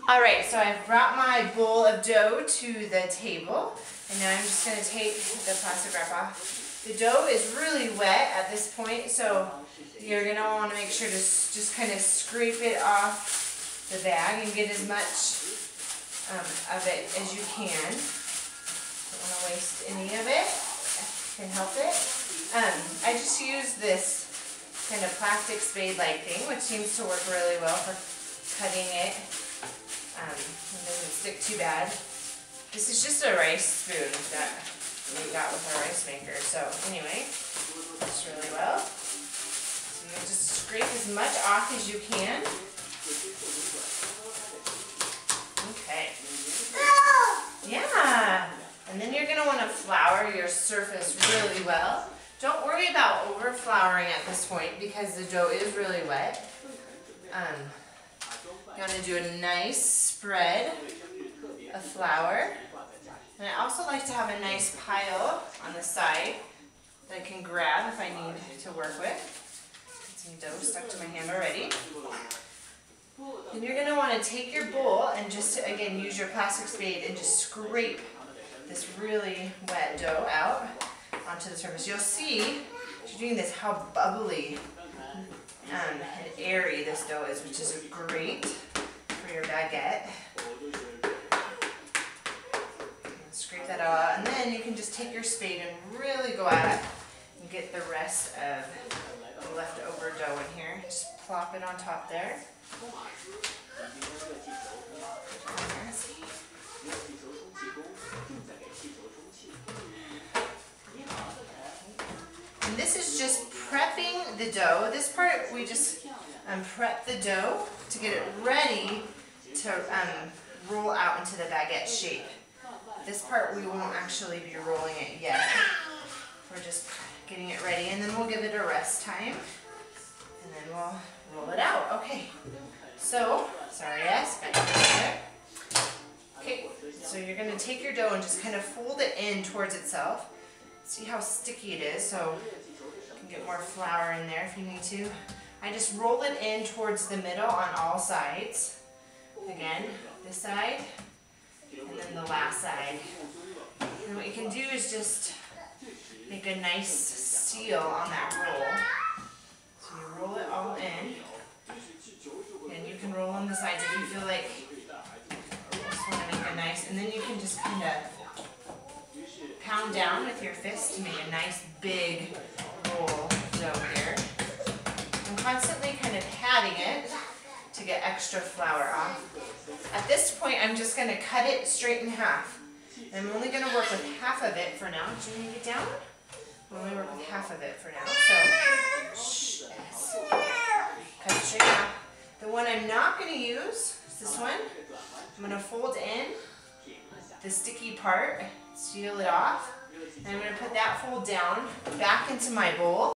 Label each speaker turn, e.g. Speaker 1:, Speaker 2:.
Speaker 1: All right, so I've brought my bowl of dough to the table, and now I'm just going to take the plastic wrap off. The dough is really wet at this point, so you're going to want to make sure to just kind of scrape it off the bag and get as much of it as you can. Don't want to waste any of it. Can help it. I just use this kind of plastic spade-like thing, which seems to work really well for cutting it. It doesn't stick too bad. This is just a rice spoon that we got with our rice maker. So anyway, works really well. So you just scrape as much off as you can. Okay. Yeah. And then you're going to want to flour your surface really well. Don't worry about over flouring at this point because the dough is really wet. You want to do a nice spread of flour. And I also like to have a nice pile on the side that I can grab if I need to work with. Some dough stuck to my hand already. Then you're going to want to take your bowl and just, again, use your plastic spade and just scrape this really wet dough out onto the surface. You'll see, as you're doing this, how bubbly and airy this dough is, which is great for your baguette. Scrape that out, and then you can just take your spade and really go at it and get the rest of the leftover dough in here. Just plop it on top there. And this is just prepping the dough. This part we just prep the dough to get it ready to roll out into the baguette shape. This part we won't actually be rolling it yet. We're just getting it ready, and then we'll give it a rest time, and then we'll roll it out. Okay, so, sorry, yes, back there. Okay, so you're going to take your dough and just kind of fold it in towards itself. See how sticky it is, so you can get more flour in there if you need to. I just roll it in towards the middle on all sides. Again, this side, and then the last side. And what you can do is just make a nice seal on that roll. So you roll it all in, and you can roll on the sides if you feel like you just want to make a nice, and then you can just kind of pound down with your fist to make a nice big roll of dough here. I'm constantly kind of patting it to get extra flour off. At this point, I'm just going to cut it straight in half. I'm only going to work with half of it for now. Do you need it down? I'm only work with half of it for now. So, yes. Cut it straight in half. The one I'm not going to use is this one. I'm going to fold in the sticky part, seal it off, and I'm going to put that fold down back into my bowl.